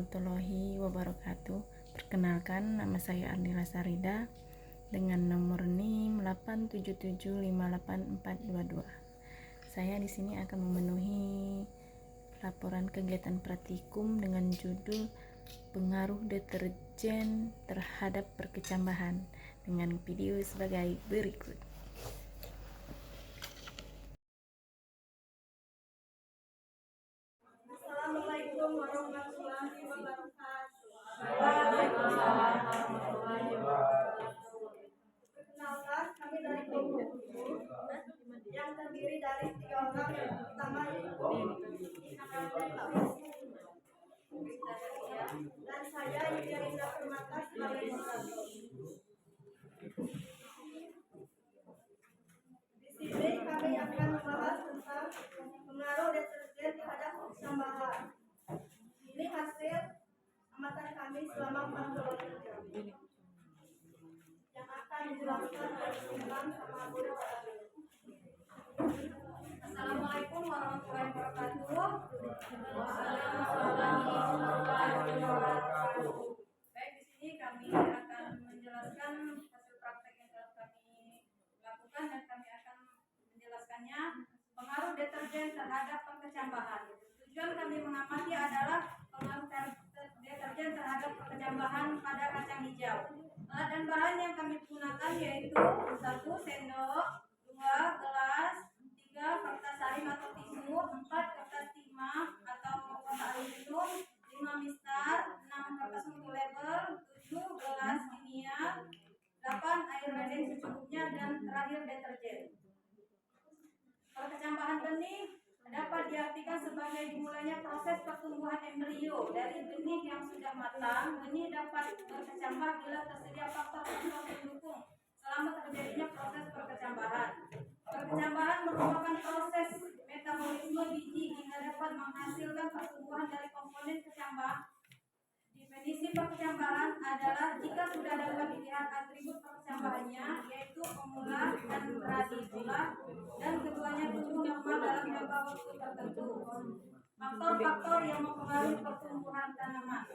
warahmatullahi wabarakatuh. Perkenalkan, nama saya Ardila Sarida dengan nomor NIM 8775842. Saya di sini akan memenuhi laporan kegiatan praktikum dengan judul pengaruh deterjen terhadap perkecambahan dengan video sebagai berikut. Assalamualaikum warahmatullahi wabarakatuh. Waalaikumsalam warahmatullahi wabarakatuh. Perkenalkan, kami dari kelompok 7 yang terdiri dari 3 orang yang pertama yaitu dan saya Yulia Rinda Permata sebagai moderator. Di sini kami akan membahas tentang pengaruh deterjen terhadap perkecambahan. Ini hasil amatan kami selama 48 jam yang akan dijelaskan oleh Sultan sama Guru. Assalamualaikum warahmatullahi wabarakatuh. Baik, di sini kami akan menjelaskan hasil praktek yang telah kami lakukan dan kami akan menjelaskannya pengaruh deterjen terhadap perkecambahan. Tujuan kami mengamati adalah pengaruh deterjen terhadap perkecambahan pada kacang hijau. Alat dan bahan yang kami gunakan yaitu 1 sendok, 2 gelas, 3 kertas saring atau tisu, 4 kertas timah atau kotak aluminium, 5 mistar, 6 kertas untuk label, 7 gelas kimia, 8 air redeng secukupnya, dan terakhir deterjen. Perkecambahan benih dapat diartikan sebagai dimulainya proses pertumbuhan embrio dari benih yang sudah matang. Benih dapat berkecambah bila tersedia faktor-faktor pendukung selama terjadinya proses perkecambahan. Perkecambahan merupakan proses metabolisme biji hingga dapat menghasilkan pertumbuhan dari komponen kecambah. Definisi perkecambahan adalah jika sudah dapat dilihat atribut perkecambahannya, yaitu pemula dan radikula, dan keduanya tumbuh normal dalam jangka waktu tertentu. Faktor-faktor yang mempengaruhi pertumbuhan tanaman,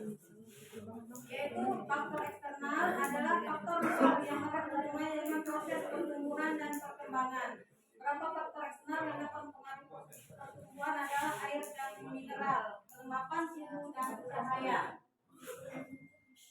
yaitu faktor eksternal adalah faktor yang dapat berhubungan dengan proses pertumbuhan dan perkembangan. Beberapa faktor eksternal yang dapat mempengaruhi pertumbuhan adalah air dan mineral, kelembapan, suhu, dan cahaya.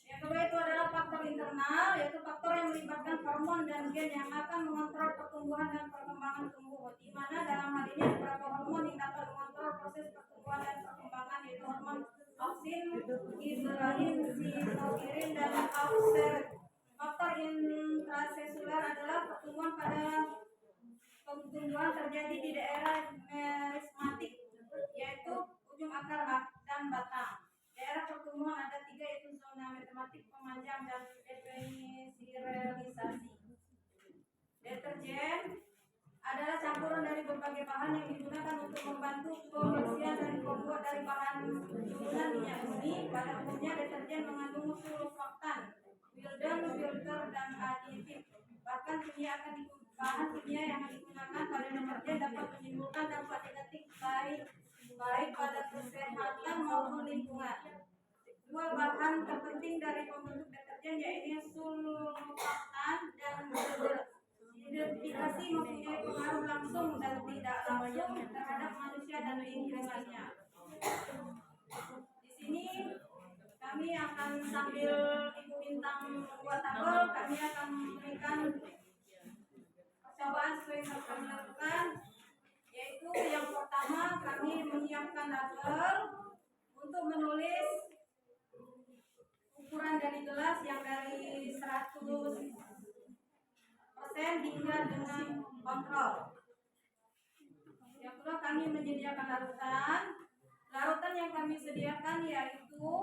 Yang kedua itu adalah faktor internal, yaitu faktor yang melibatkan hormon dan gen yang akan mengontrol pertumbuhan dan perkembangan tumbuh. Di mana dalam hal ini beberapa hormon yang dapat mengontrol proses pertumbuhan dan perkembangan yaitu hormon auksin, giberalin, sitokinin, dan auxerin. Faktor intraseluler adalah pertumbuhan terjadi di daerah merismatik, yaitu ujung akar dan batang. Daerah pertumbuhan ada 3 yaitu zona metamatik, pemanjang, dan epinisiralisasi. Deterjen adalah campuran dari berbagai bahan yang digunakan untuk membantu pembersihan dan pembuat dari bahan turunan minyak bumi. Pada umumnya deterjen mengandung surfaktan, wildan, filter, dan aditif. Bahkan bahan kimia yang digunakan pada deterjen dapat menimbulkan dampak negatif baik pada kesehatan maupun lingkungan. 2 bahan terpenting dari pembentuk deterjen yaitu sulfatan dan detergensifikasi mempunyai pengaruh langsung dan tidak langsung terhadap manusia dan lingkungannya. Di sini kami akan sambil Ibu Bintang membuat tabel, kami akan memberikan percobaan sesuai yang kami lakukan, yaitu yang pertama kami menyiapkan tabel untuk menulis ukuran dari gelas yang dari 100% hingga dengan kontrol. Yang kedua kami menyediakan larutan. Larutan yang kami sediakan yaitu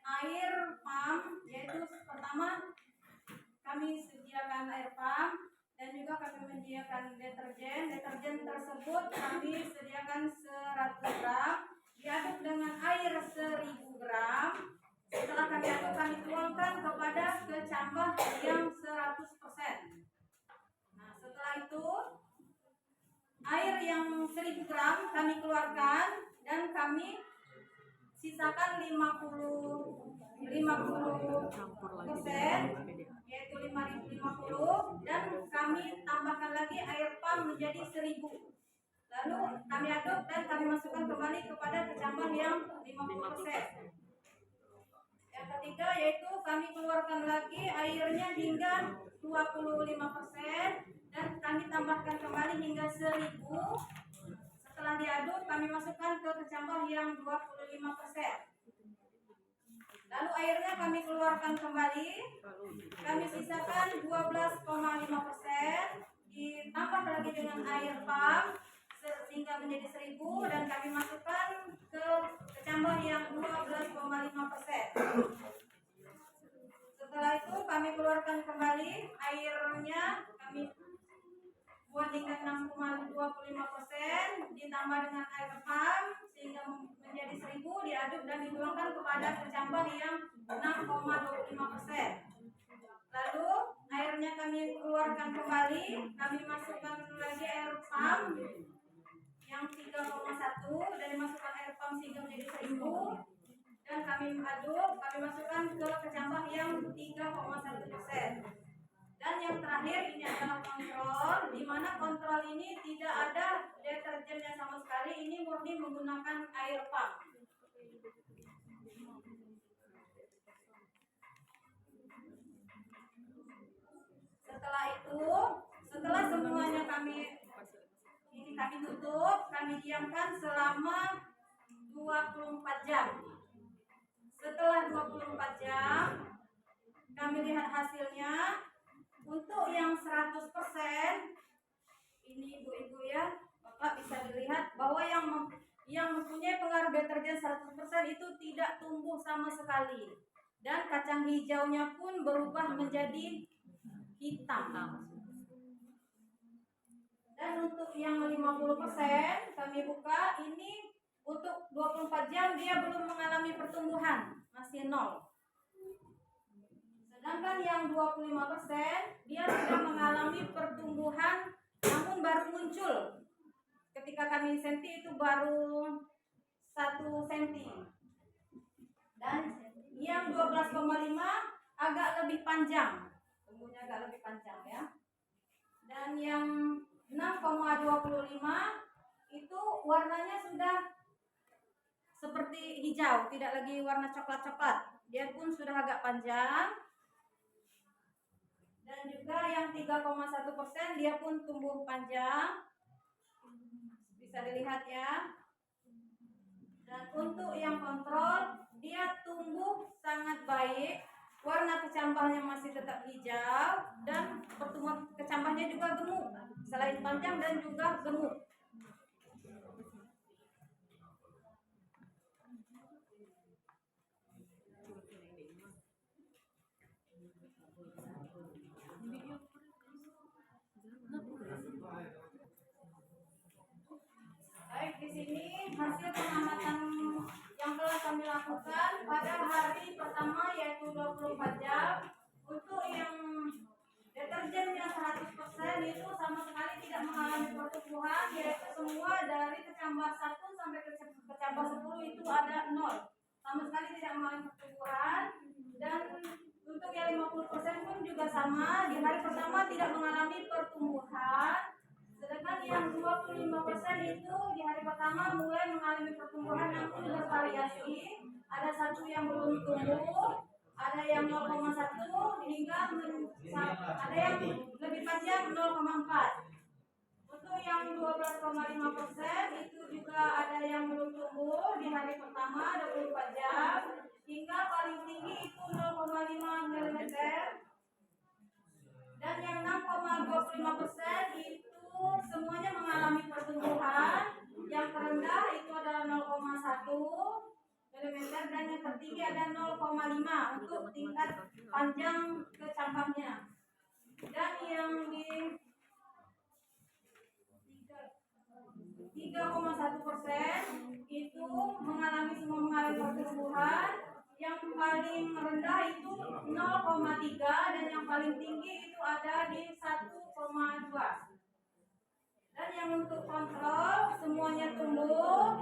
air pump, yaitu pertama kami sediakan air pump dan juga kami menyediakan deterjen. Deterjen tersebut kami sediakan 100 gram diaduk dengan air 1000 gram. Setelah kami aduk, kami tuangkan kepada kecambah yang 100%. Nah, setelah itu air yang 1000 gram kami keluarkan dan kami sisakan 50%, yaitu 5.050, dan kami tambahkan lagi air pump menjadi 1.000. Lalu kami aduk dan kami masukkan kembali kepada kecambah yang 50%. Yang ketiga yaitu kami keluarkan lagi airnya hingga 25% dan kami tambahkan kembali hingga 1.000. Setelah diaduk kami masukkan ke kecambah yang 25%. Lalu airnya kami keluarkan kembali, kami sisakan 12,5%, ditambah lagi dengan air pump sehingga menjadi 1.000 dan kami masukkan ke kecambah yang 12,5%. Setelah itu kami keluarkan kembali airnya, kami buat hingga 6,25%, ditambah dengan air pump sehingga menjadi 1.000, diaduk dan dituangkan kepada kecambah yang 6,25%. Lalu airnya kami keluarkan kembali, kami masukkan lagi air pump yang 3,1 dan dimasukkan air pump sehingga menjadi 1.000 dan kami aduk, kami masukkan ke kecambah yang 3,1%. Dan yang terakhir ini adalah kontrol, di mana kontrol ini tidak ada deterjennya sama sekali, ini murni menggunakan air pump. Setelah semuanya kami tutup, kami diamkan selama 24 jam. Setelah 24 jam, kami lihat hasilnya. Untuk yang 100%, ini ibu-ibu ya, Bapak bisa dilihat bahwa yang mempunyai pengaruh deterjen 100% itu tidak tumbuh sama sekali. Dan kacang hijaunya pun berubah menjadi hitam. Dan untuk yang 50% kami buka, ini untuk 24 jam dia belum mengalami pertumbuhan, masih 0. Sedangkan yang 25% dia sudah mengalami pertumbuhan namun baru muncul. Ketika kami senti itu baru 1 cm. Dan yang 12,5 agak lebih panjang. Tumbuhnya agak lebih panjang ya. Dan yang 6,25 itu warnanya sudah seperti hijau, tidak lagi warna coklat-coklat. Dia pun sudah agak panjang. Dan juga yang 3,1% dia pun tumbuh panjang, bisa dilihat ya. Dan untuk yang kontrol dia tumbuh sangat baik, warna kecambahnya masih tetap hijau dan pertumbuhan kecambahnya juga gemuk, selain panjang dan juga gemuk. Baik, di sini hasil pengamatan yang telah kami lakukan pada hari pertama yaitu 24 jam. Untuk yang deterjen yang 100% itu sama sekali tidak mengalami pertumbuhan, yaitu semua dari kecambah 1 sampai kecambah 10 itu ada 0. Sama sekali tidak mengalami pertumbuhan. Dan untuk yang 50% pun juga sama, di hari pertama tidak mengalami pertumbuhan. Sedangkan yang 25% itu di hari pertama mulai mengalami pertumbuhan namun bervariasi. Ada satu yang belum tumbuh, ada yang 0,1 hingga ada yang lebih panjang 0,4. Untuk yang 12,5% itu juga ada yang belum tumbuh di hari pertama 24 jam hingga paling tinggi itu 0,5 mm. Dan yang 6,25% itu semuanya mengalami pertumbuhan. Yang terendah itu adalah 0,1 mm dan yang tertinggi ada 0,5 untuk tingkat panjang kecambahnya. Dan yang di 3,1% itu semua mengalami pertumbuhan. Yang paling rendah itu 0,3 dan yang paling tinggi itu ada di 1,2. Dan yang untuk kontrol semuanya tumbuh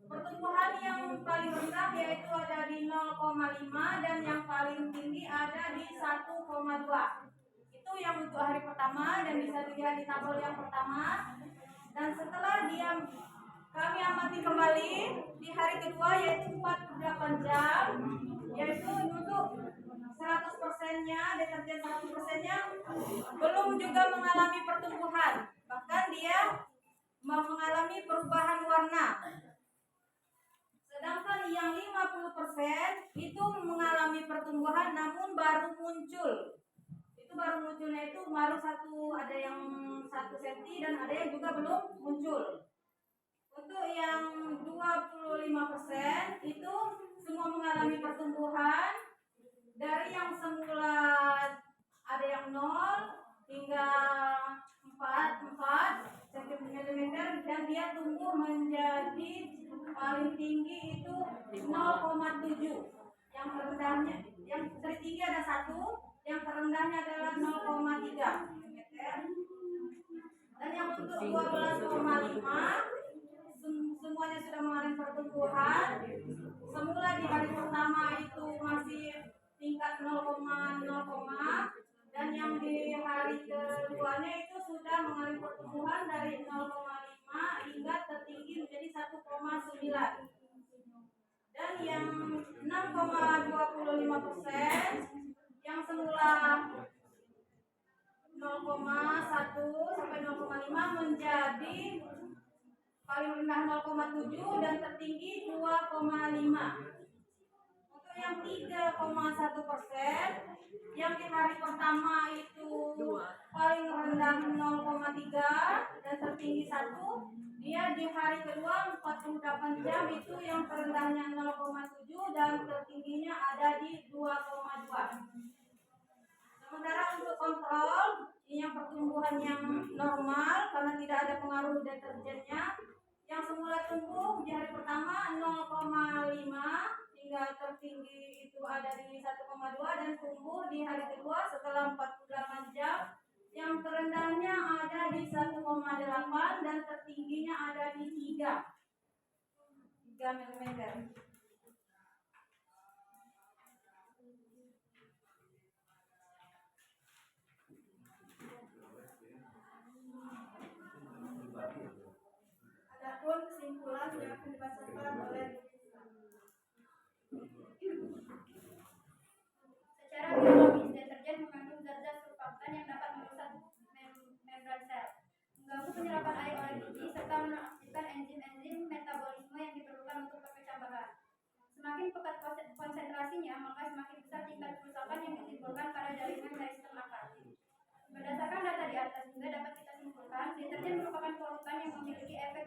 Pertumbuhan yang paling rendah yaitu ada di 0,5 dan yang paling tinggi ada di 1,2. Itu yang untuk hari pertama dan bisa dilihat di tabel yang pertama. Dan setelah kami amati kembali di hari kedua yaitu 48 jam, yaitu untuk 100%-nya, deterjen 100%-nya belum juga mengalami pertumbuhan, bahkan dia mengalami perubahan warna. Sedangkan yang 50% itu mengalami pertumbuhan namun baru muncul. Itu baru munculnya itu baru ada yang 1 cm dan ada yang juga belum muncul. Untuk yang 25% itu semua mengalami pertumbuhan dari yang semula ada yang 0 hingga 4 cm dan dia tumbuh menjadi paling tinggi itu 0,7. Yang terendahnya, yang tertinggi ada 1, yang terendahnya adalah 0,3 meter. Dan yang untuk 12,5 semuanya sudah mengalami pertumbuhan. Semula di hari pertama itu masih tingkat 0,0, dan yang di hari keduanya itu sudah mengalami pertumbuhan dari 0,5 hingga tertinggi menjadi 1,9. Dan yang 6,25% yang semula 0,1 sampai 0,5 menjadi paling rendah 0,7 dan tertinggi 2,5. Untuk yang 3,1% yang di hari pertama itu paling rendah 0,3 dan tertinggi 1, dia di hari kedua 48 jam itu yang terendahnya 0,7 dan tertingginya ada di 2,2. Sementara untuk kontrol ini yang pertumbuhan yang normal karena tidak ada pengaruh deterjennya, yang semula tumbuh di hari pertama 0,5 hingga tertinggi itu ada di 1,2 dan tumbuh di hari kedua setelah 48 jam yang terendahnya ada di 1,8 dan tertingginya ada di 3 mm. Adapun kesimpulan yang akan dibacakan oleh secara biologis, deterjen mengandung zat-zat surfaktan yang dapat merusak membran sel, mengganggu penyerapan air oleh biji, serta menaktifkan enzim-enzim metabolisme yang diperlukan untuk pemecah bahan. Semakin pekat konsentrasinya, maka semakin besar tingkat kerusakan yang ditimbulkan pada jaringan meristem akar. Berdasarkan data di atas, juga dapat kita simpulkan deterjen merupakan polutan yang memiliki efek